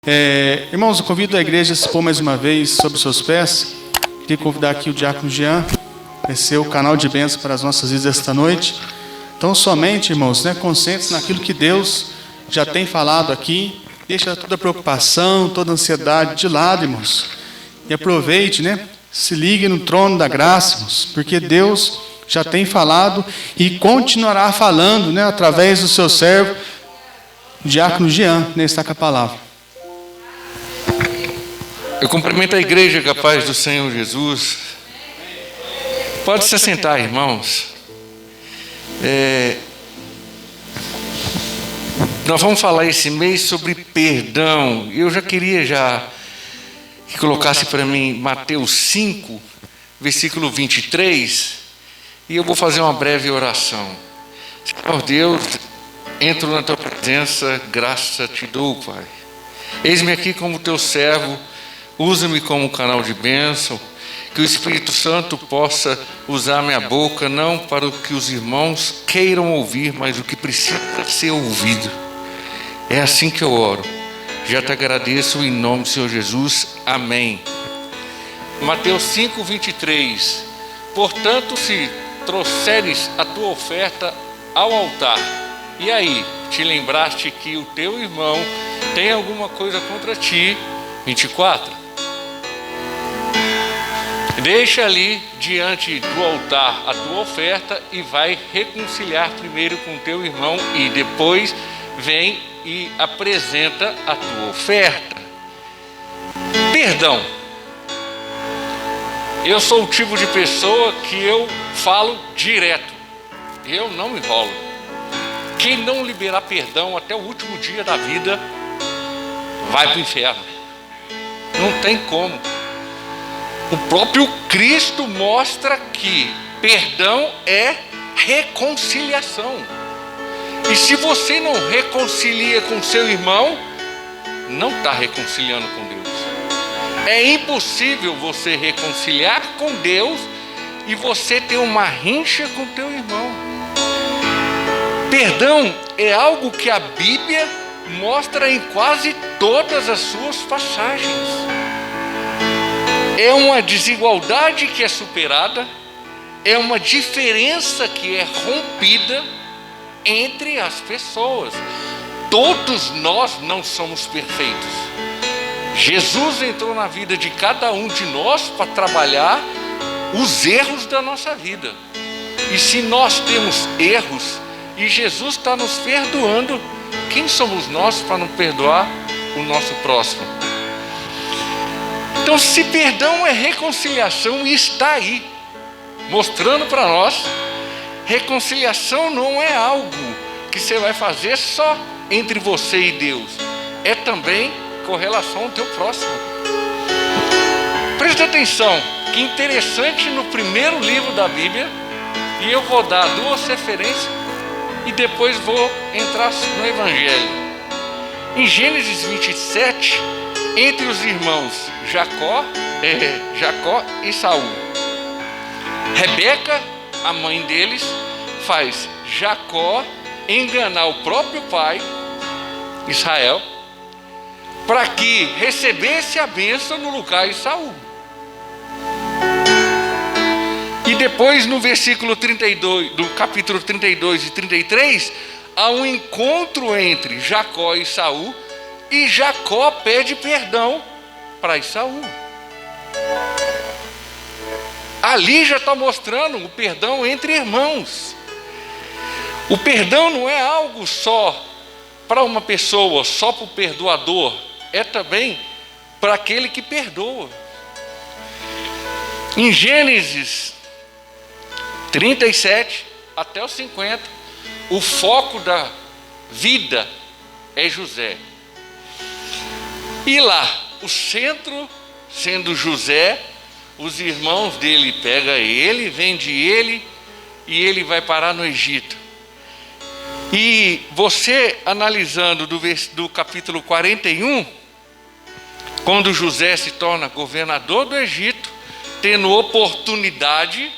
Irmãos, eu convido a igreja a se pôr mais uma vez sobre os seus pés. Queria convidar aqui o diácono Jean, vai ser o canal de bênção para as nossas vidas esta noite. Então, somente, irmãos, concentre-se naquilo que Deus já tem falado aqui. Deixa toda a preocupação, toda a ansiedade de lado, irmãos. E aproveite, se ligue no trono da graça, irmãos, porque Deus já tem falado e continuará falando, através do seu servo, o diácono Jean, está com a palavra. Eu cumprimento a igreja com a paz do Senhor Jesus. Pode se assentar, irmãos. Nós vamos falar esse mês sobre perdão. Eu já queria que colocasse para mim Mateus 5, versículo 23. E eu vou fazer uma breve oração. Senhor Deus, entro na tua presença, graça te dou, Pai. Eis-me aqui como teu servo. Usa-me como canal de bênção, que o Espírito Santo possa usar minha boca, não para o que os irmãos queiram ouvir, mas o que precisa ser ouvido. É assim que eu oro. Já te agradeço em nome do Senhor Jesus. Amém. Mateus 5, 23. Portanto, se trouxeres a tua oferta ao altar, e aí te lembraste que o teu irmão tem alguma coisa contra ti, 24. Deixa ali diante do altar a tua oferta e vai reconciliar primeiro com teu irmão e depois vem e apresenta a tua oferta. Perdão. Eu sou o tipo de pessoa que eu falo direto. Eu não me enrolo. Quem não liberar perdão até o último dia da vida vai para o inferno. Não tem como. O próprio Cristo mostra que perdão é reconciliação. E se você não reconcilia com seu irmão, não está reconciliando com Deus. É impossível você reconciliar com Deus e você ter uma rincha com teu irmão. Perdão é algo que a Bíblia mostra em quase todas as suas passagens. É uma desigualdade que é superada, é uma diferença que é rompida entre as pessoas. Todos nós não somos perfeitos. Jesus entrou na vida de cada um de nós para trabalhar os erros da nossa vida. E se nós temos erros e Jesus está nos perdoando, quem somos nós para não perdoar o nosso próximo? Então, se perdão é reconciliação e está aí, mostrando para nós, reconciliação não é algo que você vai fazer só entre você e Deus, é também com relação ao teu próximo. Presta atenção, que interessante, no primeiro livro da Bíblia, e eu vou dar duas referências e depois vou entrar no Evangelho. Em Gênesis 27, entre os irmãos Jacó e Saul, Rebeca, a mãe deles, faz Jacó enganar o próprio pai, Israel, para que recebesse a bênção no lugar de Saul. E depois, no versículo 32, do capítulo 32 e 33, há um encontro entre Jacó e Saul, e Jacó pede perdão para Esaú. Ali já está mostrando o perdão entre irmãos. O perdão não é algo só para uma pessoa, só para o perdoador. É também para aquele que perdoa. Em Gênesis 37 até os 50, o foco da vida é José. E lá, o centro sendo José, os irmãos dele pegam ele, vendem ele, e ele vai parar no Egito. E você, analisando do capítulo 41, quando José se torna governador do Egito, tendo oportunidade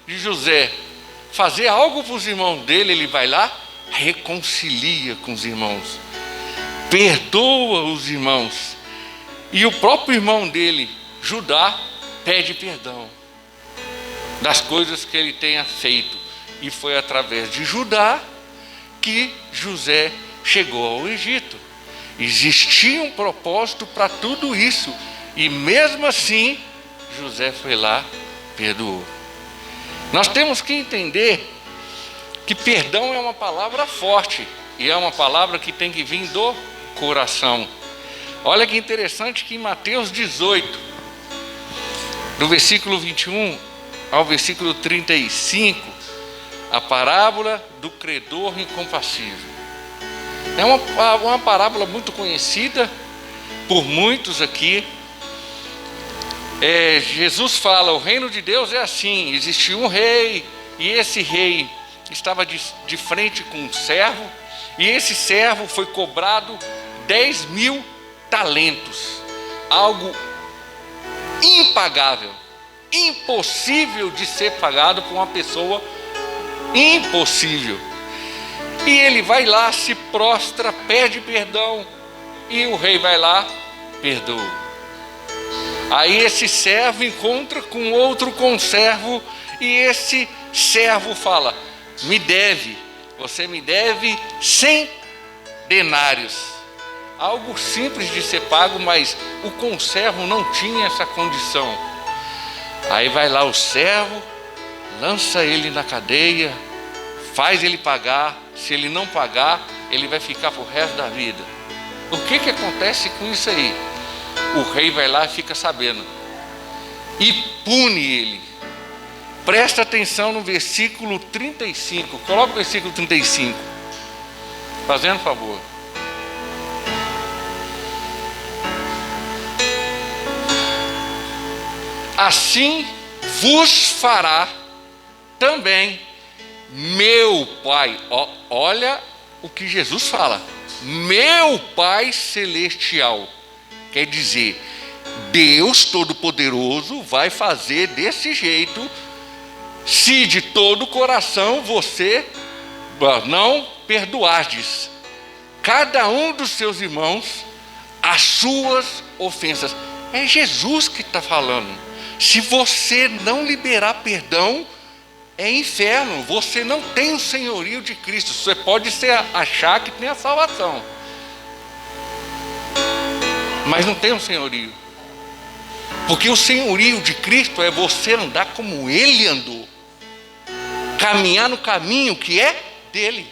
de José fazer algo para os irmãos dele, ele vai lá, reconcilia com os irmãos. perdoa os irmãos. E o próprio irmão dele, Judá, pede perdão das coisas que ele tenha feito. E foi através de Judá que José chegou ao Egito. Existia um propósito para tudo isso. E mesmo assim, José foi lá, perdoou. Nós temos que entender que perdão é uma palavra forte. E é uma palavra que tem que vir do coração. Olha que interessante que em Mateus 18, do versículo 21 ao versículo 35, a parábola do credor incompassível. É uma parábola muito conhecida por muitos aqui. Jesus fala, o reino de Deus é assim, existiu um rei, e esse rei estava de frente com um servo, e esse servo foi cobrado 10.000 talentos, algo impagável, impossível de ser pagado por uma pessoa, impossível. E ele vai lá, se prostra, pede perdão, e o rei vai lá, perdoa. Aí esse servo encontra com outro conservo, e esse servo fala, você me deve 100 denários. Algo simples de ser pago, mas o conservo não tinha essa condição. Aí vai lá o servo, lança ele na cadeia, faz ele pagar. Se ele não pagar, ele vai ficar pro resto da vida. O que acontece com isso aí? O rei vai lá e fica sabendo e pune ele. Presta atenção no versículo 35. Coloca o versículo 35. Fazendo favor. Assim vos fará também meu Pai. Olha o que Jesus fala. Meu Pai Celestial. Quer dizer, Deus Todo-Poderoso vai fazer desse jeito, se de todo o coração você não perdoardes cada um dos seus irmãos as suas ofensas. É Jesus que está falando. Se você não liberar perdão, é inferno. Você não tem o senhorio de Cristo. Você pode achar que tem a salvação, mas não tem um senhorio. Porque o senhorio de Cristo é você andar como Ele andou, caminhar no caminho que é dele.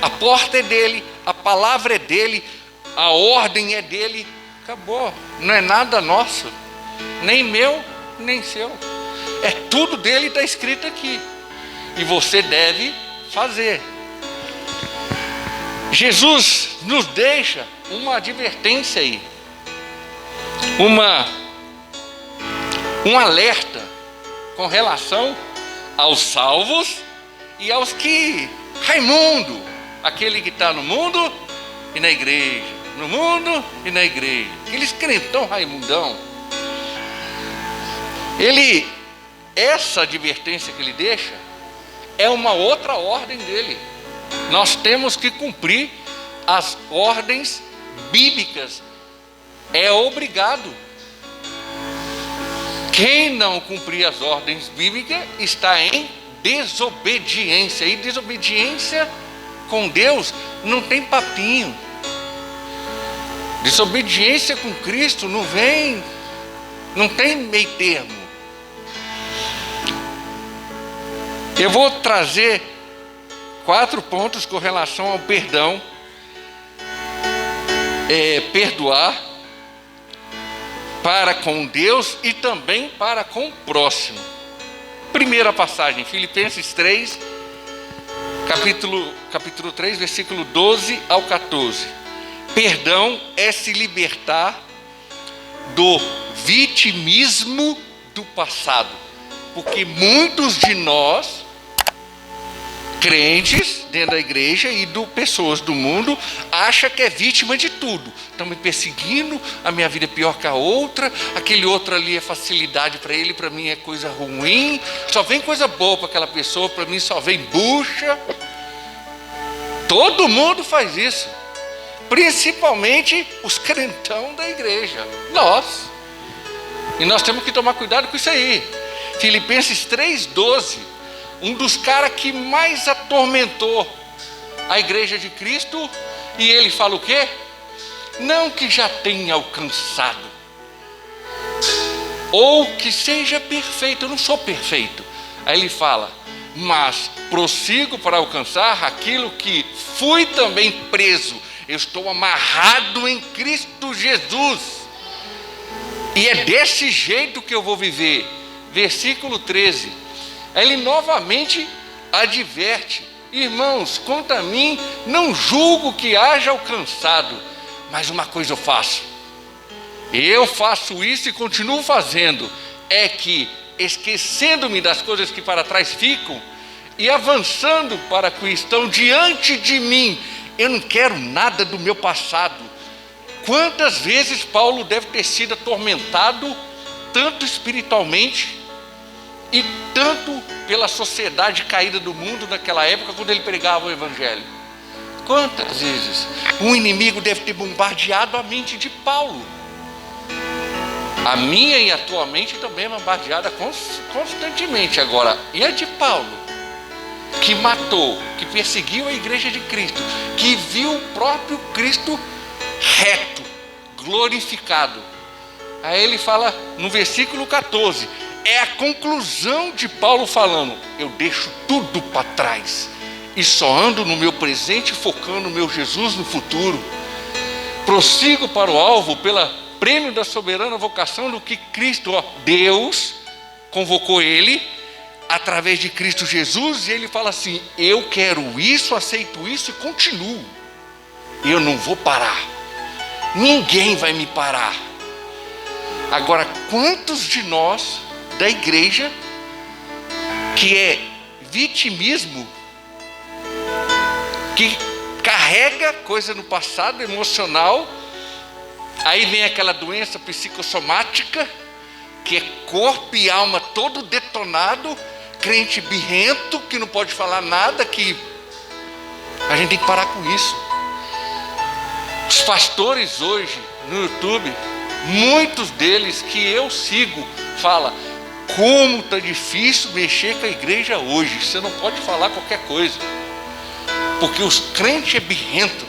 A porta é dele, a palavra é dele, a ordem é dele. Acabou. Não é nada nosso, nem meu, nem seu. É tudo dele, está escrito aqui. E você deve fazer. Jesus nos deixa uma advertência aí, um alerta com relação aos salvos e aos que Raimundo, aquele que está no mundo e na igreja, no mundo e na igreja, aqueles crentão Raimundão. Essa advertência que ele deixa é uma outra ordem dele. Nós temos que cumprir as ordens bíblicas. É obrigado. Quem não cumprir as ordens bíblicas está em desobediência. E desobediência com Deus não tem papinho. Desobediência com Cristo não tem meio termo. Eu vou trazer 4 pontos com relação ao perdão. Perdoar para com Deus e também para com o próximo. Primeira passagem, Filipenses 3, capítulo 3, versículo 12 ao 14. Perdão é se libertar do vitimismo do passado, porque muitos de nós, crentes dentro da igreja e pessoas do mundo, acham que é vítima de tudo. Estão me perseguindo, a minha vida é pior que a outra, aquele outro ali é facilidade para ele, para mim é coisa ruim, só vem coisa boa para aquela pessoa, para mim só vem bucha. Todo mundo faz isso. principalmente os crentão da igreja, nós. E nós temos que tomar cuidado com isso aí. Filipenses 3,12, um dos caras que mais atormentou a igreja de Cristo, e ele fala o quê? Não que já tenha alcançado, ou que seja perfeito. Eu não sou perfeito. Aí ele fala, mas prossigo para alcançar aquilo que fui também preso. Eu estou amarrado em Cristo Jesus, e é desse jeito que eu vou viver. Versículo 13, ele novamente adverte: irmãos, quanto a mim, não julgo que haja alcançado, mas uma coisa eu faço isso e continuo fazendo, é que, esquecendo-me das coisas que para trás ficam e avançando para que estão diante de mim, eu não quero nada do meu passado. Quantas vezes Paulo deve ter sido atormentado, tanto espiritualmente e tanto pela sociedade caída do mundo naquela época, quando ele pregava o evangelho. Quantas vezes um inimigo deve ter bombardeado a mente de Paulo. A minha e a tua mente também é bombardeada constantemente. Agora, e a de Paulo, que matou, que perseguiu a igreja de Cristo, que viu o próprio Cristo reto, glorificado. Aí ele fala no versículo 14, é a conclusão de Paulo falando: eu deixo tudo para trás e só ando no meu presente, focando o meu Jesus no futuro. Prossigo para o alvo pela prêmio da soberana vocação do que Cristo, Deus, convocou ele através de Cristo Jesus. E ele fala assim: eu quero isso, aceito isso e continuo. Eu não vou parar. Ninguém vai me parar. Agora, quantos de nós da igreja que é vitimismo, que carrega coisa no passado emocional, aí vem aquela doença psicossomática, que é corpo e alma todo detonado, crente birrento, que não pode falar nada, que a gente tem que parar com isso. Os pastores hoje no YouTube, muitos deles que eu sigo, falam: como está difícil mexer com a igreja hoje, você não pode falar qualquer coisa, porque os crentes é birrento,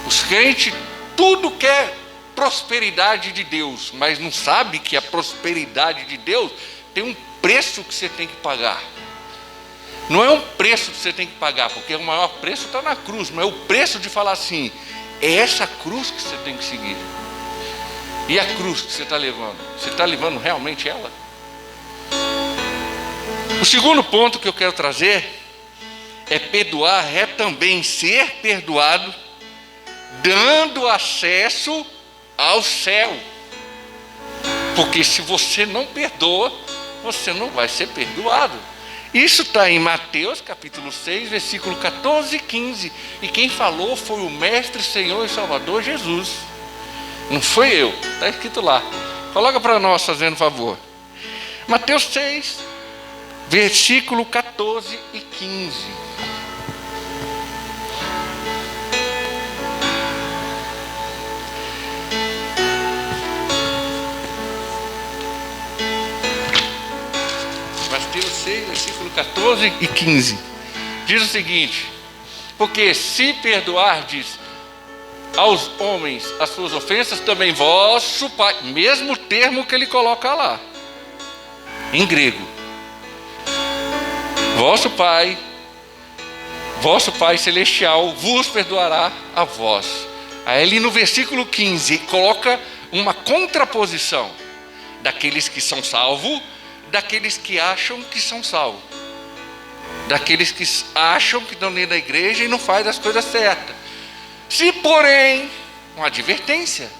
os crentes tudo quer prosperidade de Deus, mas não sabe que a prosperidade de Deus tem um preço que você tem que pagar. Não é um preço que você tem que pagar, porque o maior preço está na cruz, mas é o preço de falar assim: é essa cruz que você tem que seguir. E a cruz que você está levando? Você está levando realmente ela? O segundo ponto que eu quero trazer é: perdoar é também ser perdoado, dando acesso ao céu. Porque se você não perdoa, você não vai ser perdoado. Isso está em Mateus capítulo 6, versículo 14 e 15. E quem falou foi o Mestre, Senhor e Salvador Jesus. Não foi eu, está escrito lá. Coloca para nós, fazendo favor. Mateus 6, versículo 14 e 15. Mateus 6, versículo 14 e 15. Diz o seguinte: porque se perdoardes aos homens as suas ofensas, também vosso Pai, mesmo termo que ele coloca lá, em grego, vosso Pai celestial vos perdoará a vós. Aí ele no versículo 15 coloca uma contraposição daqueles que são salvos, daqueles que acham que são salvos, daqueles que acham que estão dentro da igreja e não fazem as coisas certas. Se porém, uma advertência,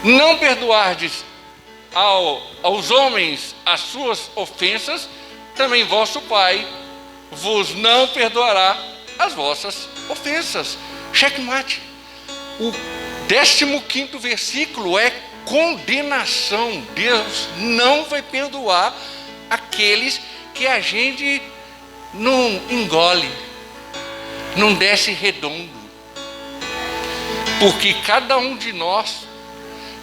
não perdoardes aos homens as suas ofensas, também vosso Pai vos não perdoará as vossas ofensas. Checkmate. O 15º versículo é condenação. Deus não vai perdoar aqueles que a gente não engole, não desce redondo. Porque cada um de nós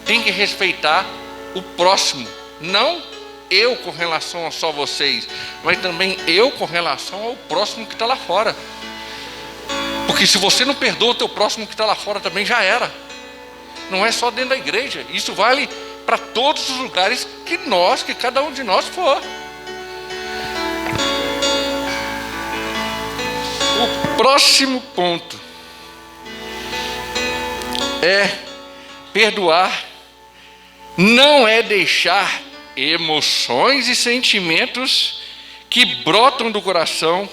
tem que respeitar o próximo, não eu com relação a só vocês, mas também eu com relação ao próximo que está lá fora. Porque se você não perdoa o teu próximo que está lá fora também, já era. Não é só dentro da igreja, isso vale para todos os lugares que cada um de nós for. O próximo ponto é perdoar. Não é deixar emoções e sentimentos que brotam do coração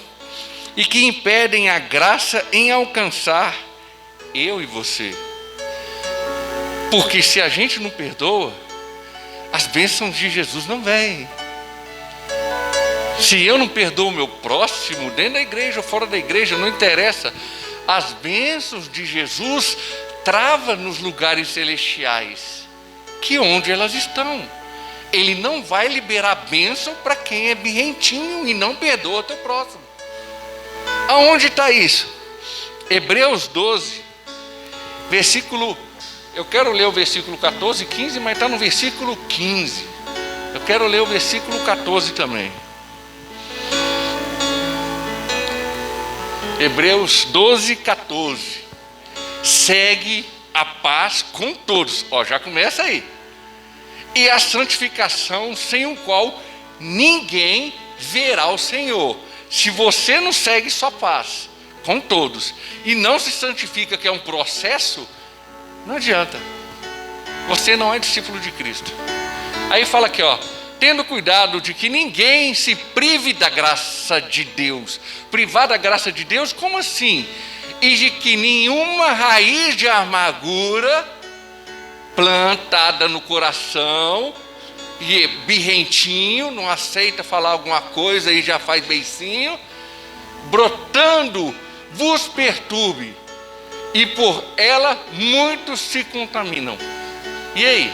e que impedem a graça em alcançar eu e você. Porque se a gente não perdoa, as bênçãos de Jesus não vêm. Se eu não perdoo o meu próximo, dentro da igreja ou fora da igreja, não interessa. As bênçãos de Jesus travam nos lugares celestiais, que onde elas estão. Ele não vai liberar bênção para quem é birrentinho e não perdoa o teu próximo. Aonde está isso? Hebreus 12, versículo... Eu quero ler o versículo 14 e 15, mas está no versículo 15. Eu quero ler o versículo 14 também. Hebreus 12, 14. Segue a paz com todos. Ó, já começa aí. E a santificação, sem o qual ninguém verá o Senhor. Se você não segue sua paz com todos e não se santifica, que é um processo, não adianta. Você não é discípulo de Cristo. Aí fala aqui, ó, tendo cuidado de que ninguém se prive da graça de Deus. Privar da graça de Deus, como assim? E de que nenhuma raiz de amargura plantada no coração, e birrentinho, não aceita falar alguma coisa e já faz beicinho, brotando, vos perturbe, e por ela muitos se contaminam. E aí?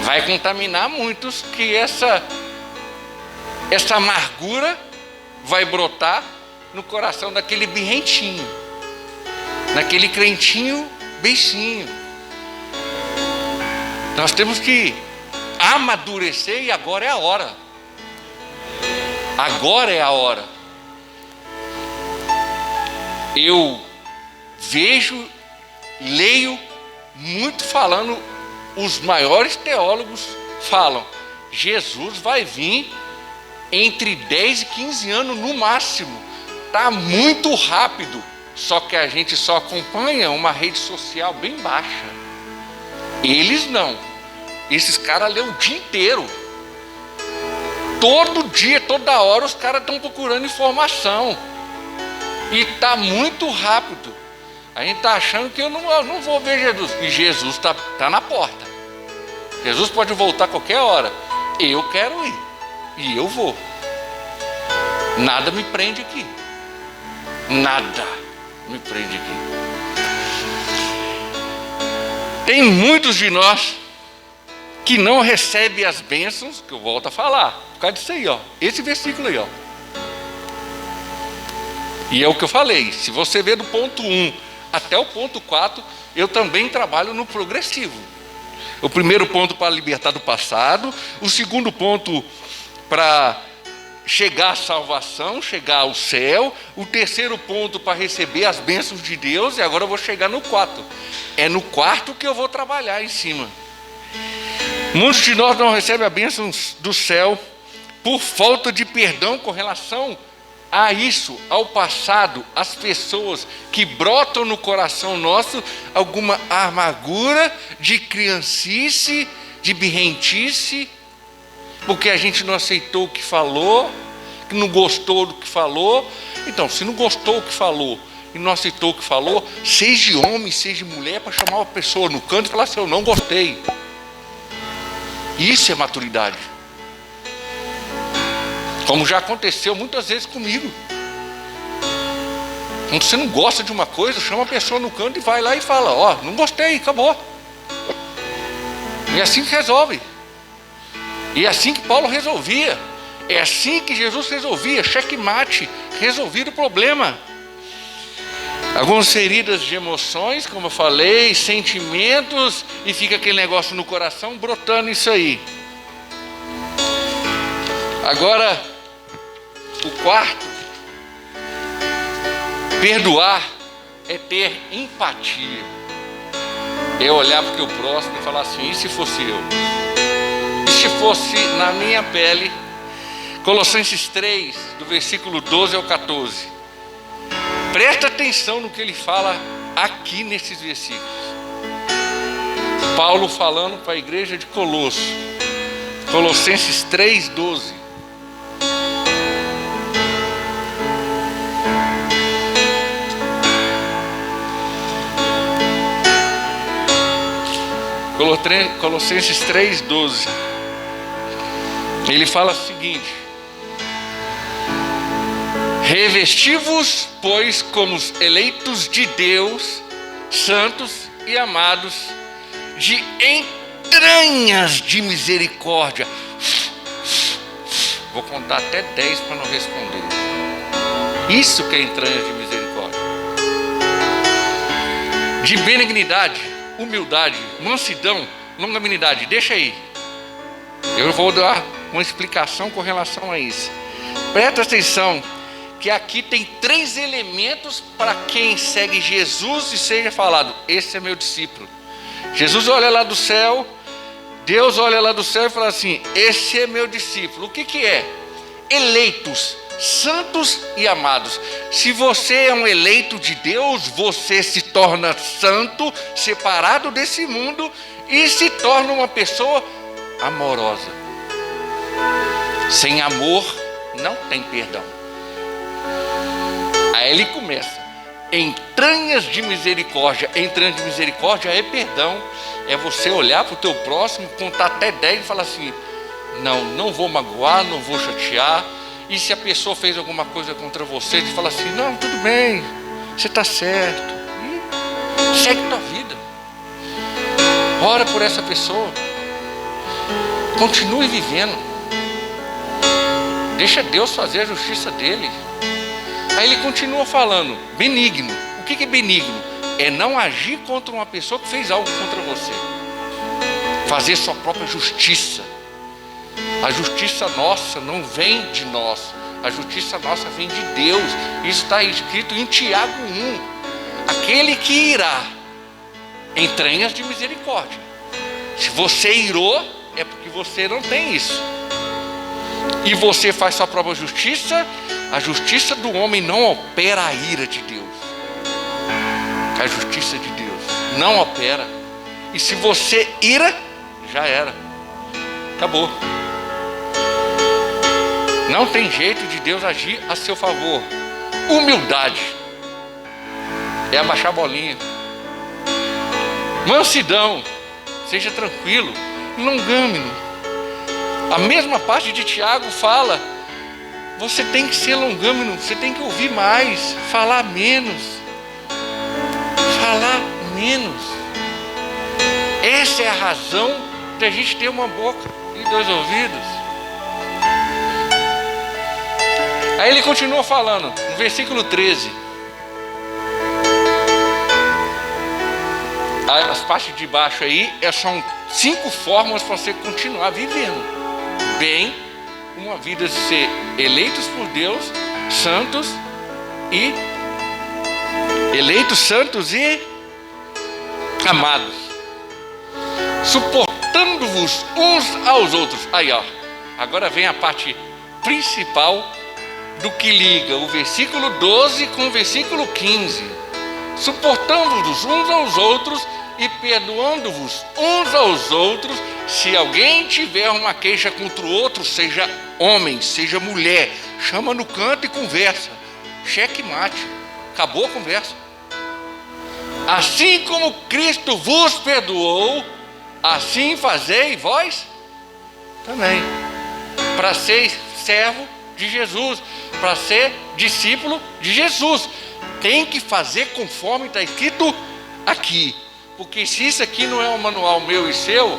Vai contaminar muitos, que essa amargura vai brotar no coração daquele birrentinho, naquele crentinho beicinho. Nós temos que amadurecer e agora é a hora. Agora é a hora. Eu vejo, leio muito falando, os maiores teólogos falam, Jesus vai vir entre 10 e 15 anos no máximo. Está muito rápido. Só que a gente só acompanha uma rede social bem baixa. Eles não. Esses caras lêem o dia inteiro. Todo dia, toda hora, os caras estão procurando informação. E está muito rápido. A gente está achando que eu não vou ver Jesus. E Jesus está na porta. Jesus pode voltar a qualquer hora. Eu quero ir. E eu vou. Nada me prende aqui. Nada me prende aqui. Tem muitos de nós que não recebem as bênçãos, que eu volto a falar, por causa disso aí, ó, esse versículo aí, ó. E é o que eu falei, se você ver do ponto 1 até o ponto 4, eu também trabalho no progressivo. O primeiro ponto para libertar do passado, o segundo ponto para chegar à salvação, chegar ao céu, o terceiro ponto para receber as bênçãos de Deus, e agora eu vou chegar no 4. É no quarto que eu vou trabalhar em cima. Muitos de nós não recebem a bênção do céu por falta de perdão com relação a isso, ao passado, às pessoas que brotam no coração nosso alguma amargura de criancice, de birrentice, porque a gente não aceitou o que falou, que não gostou do que falou. Então, se não gostou do que falou e não aceitou o que falou, seja homem, seja mulher, para chamar uma pessoa no canto e falar assim, eu não gostei. Isso é maturidade. Como já aconteceu muitas vezes comigo. Quando você não gosta de uma coisa, chama a pessoa no canto e vai lá e fala, ó, não gostei, acabou. E é assim que resolve. E é assim que Paulo resolvia. É assim que Jesus resolvia. Checkmate, resolvido o problema. Algumas feridas de emoções, como eu falei, sentimentos, e fica aquele negócio no coração brotando isso aí. Agora, o quarto, perdoar é ter empatia. É olhar para o teu próximo e falar assim: e se fosse eu? E se fosse na minha pele? Colossenses 3, do versículo 12 ao 14. Presta atenção no que ele fala aqui nesses versículos. Paulo falando para a igreja de Colosso. Colossenses 3, 12. Colossenses 3, 12. Ele fala o seguinte: revesti-vos, pois, como os eleitos de Deus, santos e amados, de entranhas de misericórdia. Vou contar até 10 para não responder. Isso que é entranhas de misericórdia. De benignidade, humildade, mansidão, longanimidade. Deixa aí. Eu vou dar uma explicação com relação a isso. Presta atenção que aqui tem 3 elementos para quem segue Jesus e seja falado: esse é meu discípulo. Jesus olha lá do céu, Deus olha lá do céu e fala assim: esse é meu discípulo. O que que é? Eleitos, santos e amados. Se você é um eleito de Deus, você se torna santo, separado desse mundo, e se torna uma pessoa amorosa. Sem amor não tem perdão. Aí ele começa: entranhas de misericórdia. Entranhas de misericórdia é perdão. É você olhar para o teu próximo, contar até 10 e falar assim: não vou magoar, não vou chatear. E se a pessoa fez alguma coisa contra você, você fala assim: não, tudo bem, você está certo, e segue tua vida. Ora por essa pessoa, continue vivendo, deixa Deus fazer a justiça dele. Aí ele continua falando: benigno. O que é benigno? É não agir contra uma pessoa que fez algo contra você, fazer sua própria justiça. A justiça nossa não vem de nós, a justiça nossa vem de Deus. Isso está escrito em Tiago 1. Aquele que irá, entranhas de misericórdia. Se você irou, é porque você não tem isso. E você faz sua própria justiça. A justiça do homem não opera a ira de Deus. A justiça de Deus não opera. E se você ira, já era. Acabou. Não tem jeito de Deus agir a seu favor. Humildade é abaixar a bolinha. Mansidão, seja tranquilo. Longâmino. A mesma parte de Tiago fala: você tem que ser longâmino, você tem que ouvir mais, falar menos. Falar menos. Essa é a razão de a gente ter uma boca e 2 ouvidos. Aí ele continua falando, no versículo 13. As partes de baixo aí são 5 formas para você continuar vivendo bem uma vida de ser eleitos por Deus, santos e amados, suportando-vos uns aos outros. Aí ó, agora vem a parte principal do que liga o versículo 12 com o versículo 15. Suportando-vos uns aos outros e perdoando-vos uns aos outros, se alguém tiver uma queixa contra o outro, seja homem, seja mulher, chama no canto e conversa. Cheque mate, acabou a conversa. Assim como Cristo vos perdoou, assim fazei vós também. Para ser servo de Jesus, para ser discípulo de Jesus, tem que fazer conforme está escrito aqui. Porque se isso aqui não é um manual meu e seu,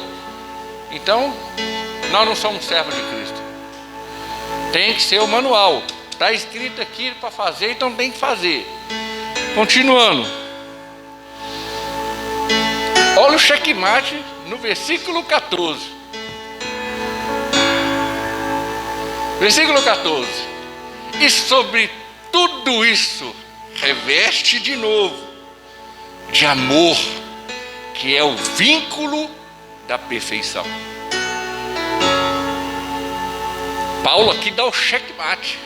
então nós não somos servos de Cristo. Tem que ser o manual. Está escrito aqui para fazer, então tem que fazer. Continuando. Olha o checkmate no versículo 14. Versículo 14. E sobre tudo isso, reveste de novo de amor, que é o vínculo da perfeição. Paulo aqui dá o checkmate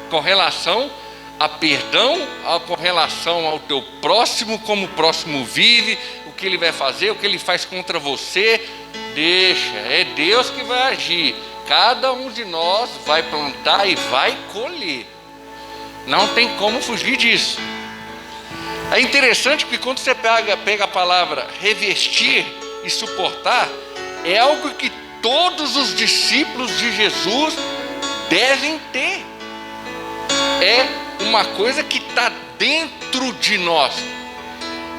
com relação a perdão, com relação ao teu próximo, como o próximo vive, o que ele vai fazer, o que ele faz contra você. Deixa, é Deus que vai agir. Cada um de nós vai plantar e vai colher. Não tem como fugir disso. É interessante que quando você pega a palavra revestir e suportar, é algo que todos os discípulos de Jesus devem ter. É uma coisa que está dentro de nós.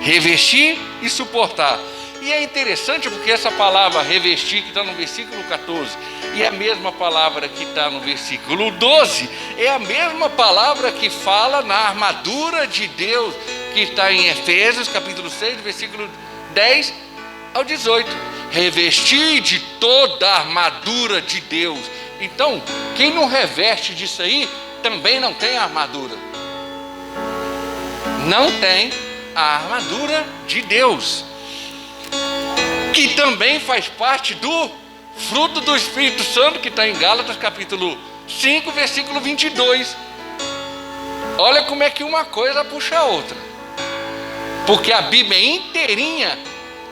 Revestir e suportar. E é interessante porque essa palavra revestir, que está no versículo 14, e a mesma palavra que está no versículo 12, é a mesma palavra que fala na armadura de Deus, que está em Efésios capítulo 6, versículo 10 ao 18. Revestir de toda a armadura de Deus. Então, quem não reveste disso aí, também não tem a armadura. Não tem a armadura de Deus, que também faz parte do fruto do Espírito Santo, que está em Gálatas capítulo 5, versículo 22. Olha como é que uma coisa puxa a outra, porque a Bíblia inteirinha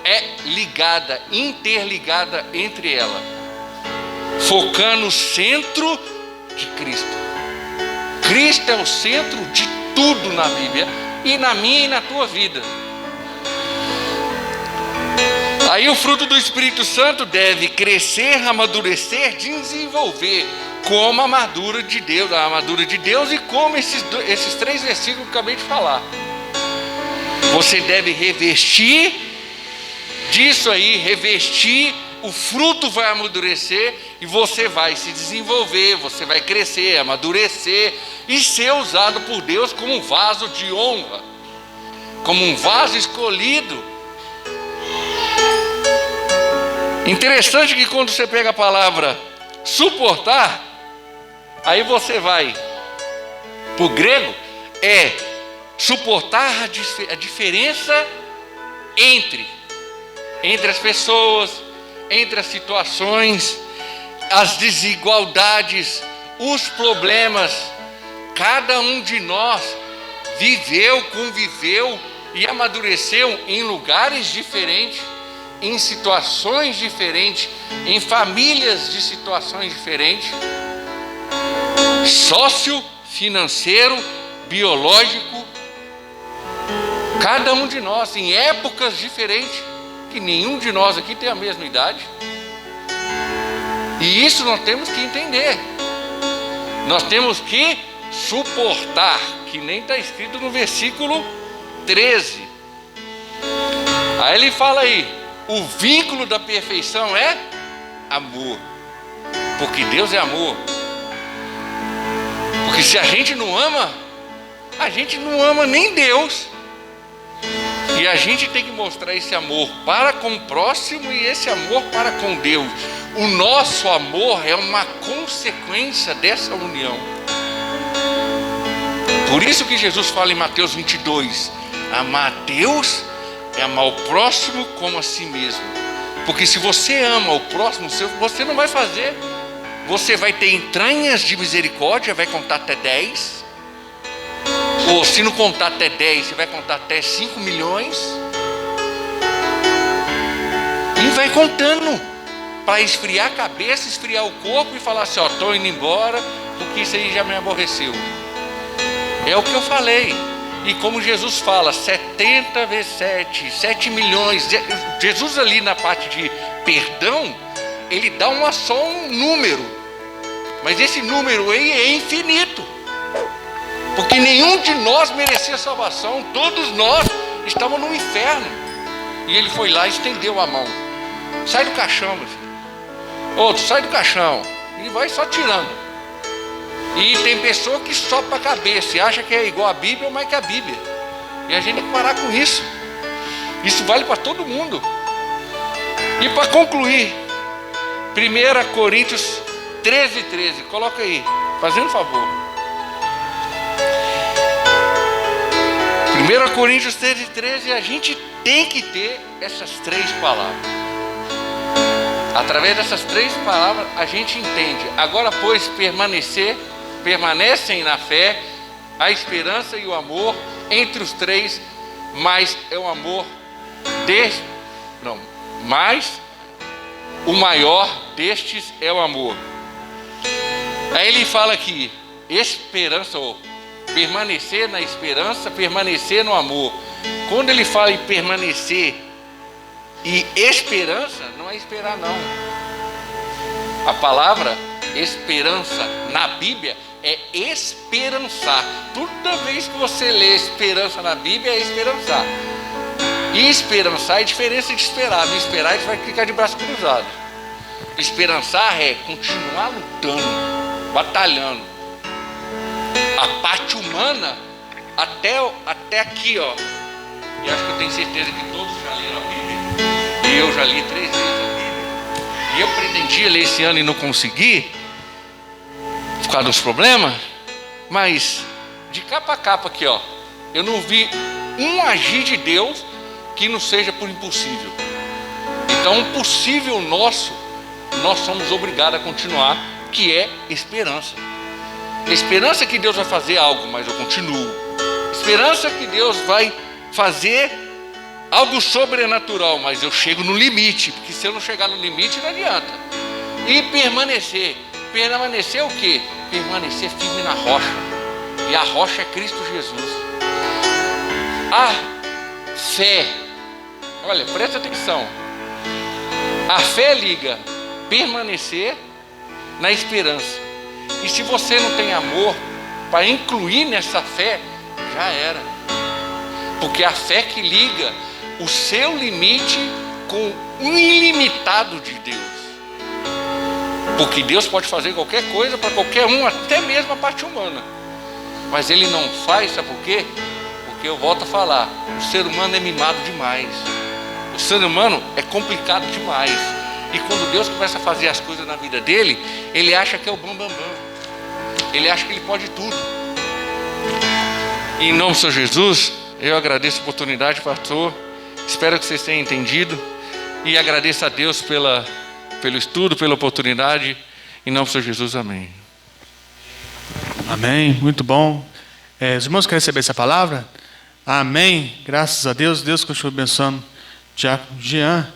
é ligada, interligada entre ela, focando no centro de Cristo. Cristo é o centro de tudo na Bíblia, e na minha e na tua vida. Aí o fruto do Espírito Santo deve crescer, amadurecer, desenvolver, como a armadura de Deus, e como esses 3 versículos que eu acabei de falar. Você deve revestir disso aí, revestir, o fruto vai amadurecer e você vai se desenvolver, você vai crescer, amadurecer e ser usado por Deus como um vaso de honra, como um vaso escolhido. Interessante que quando você pega a palavra suportar, aí você vai para o grego, é suportar a diferença entre as pessoas, entre as situações, as desigualdades, os problemas. Cada um de nós viveu, conviveu e amadureceu em lugares diferentes, em situações diferentes, em famílias de situações diferentes, sócio, financeiro, biológico, cada um de nós em épocas diferentes, que nenhum de nós aqui tem a mesma idade. E isso nós temos que entender. Nós temos que suportar, que nem está escrito no versículo 13. Aí ele fala aí, o vínculo da perfeição é amor, porque Deus é amor. Porque se a gente não ama nem Deus. E a gente tem que mostrar esse amor para com o próximo e esse amor para com Deus. O nosso amor é uma consequência dessa união. Por isso que Jesus fala em Mateus 22, amar a Deus é amar o próximo como a si mesmo. Porque se você ama o próximo, você não vai fazer. Você vai ter entranhas de misericórdia, vai contar até 10. Ou se não contar até 10, você vai contar até 5 milhões. E vai contando, para esfriar a cabeça, esfriar o corpo e falar assim, ó, estou indo embora, porque isso aí já me aborreceu. É o que eu falei. E como Jesus fala, 70 vezes 7 milhões. Jesus ali na parte de perdão, ele dá só um número. Mas esse número aí é infinito. Porque nenhum de nós merecia salvação. Todos nós estávamos no inferno. E ele foi lá e estendeu a mão. Sai do caixão, meu filho. Outro, sai do caixão. E vai só tirando. E tem pessoa que sopa a cabeça e acha que é igual a Bíblia ou mais que a Bíblia. E a gente tem que parar com isso. Isso vale para todo mundo. E para concluir, 1 Coríntios 13:13, coloca aí, fazendo favor. 1 Coríntios 13:13, a gente tem que ter essas 3 palavras. Através dessas 3 palavras a gente entende. Agora, pois, permanecem na fé, a esperança e o amor. Entre os 3, mas é o amor mas o maior destes é o amor. Aí ele fala aqui, esperança, ou permanecer na esperança, permanecer no amor. Quando ele fala em permanecer e esperança, não é esperar não. A palavra esperança na Bíblia é esperançar. Toda vez que você lê esperança na Bíblia, é esperançar. E esperançar é diferença de esperar. De esperar, a gente vai ficar de braço cruzado. Esperançar é continuar lutando, batalhando. A parte humana, até aqui, ó. E acho que eu tenho certeza que todos já leram a Bíblia. E eu já li 3 vezes a Bíblia. E eu pretendia ler esse ano e não consegui, por causa dos problemas. Mas, de capa a capa aqui, ó. Eu não vi um agir de Deus que não seja por impossível. Então, o possível nosso, nós somos obrigados a continuar, que é esperança. Esperança que Deus vai fazer algo, mas eu continuo. Esperança que Deus vai fazer algo sobrenatural, mas eu chego no limite, porque se eu não chegar no limite, não adianta. E permanecer. Permanecer o quê? Permanecer firme na rocha. E a rocha é Cristo Jesus. A fé, olha, presta atenção. A fé liga permanecer na esperança. E se você não tem amor para incluir nessa fé, já era. Porque a fé que liga o seu limite com o ilimitado de Deus. Porque Deus pode fazer qualquer coisa para qualquer um, até mesmo a parte humana. Mas Ele não faz, sabe por quê? Porque eu volto a falar, o ser humano é mimado demais. O ser humano é complicado demais. E quando Deus começa a fazer as coisas na vida dele, ele acha que é o bambambam. Ele acha que ele pode tudo. E em nome do Senhor Jesus, eu agradeço a oportunidade, pastor. Espero que vocês tenham entendido. E agradeço a Deus pelo estudo, pela oportunidade. Em nome do Senhor Jesus, amém. Amém, muito bom. Os irmãos querem receber essa palavra? Amém, graças a Deus. Deus continua abençoando o diácono Jean.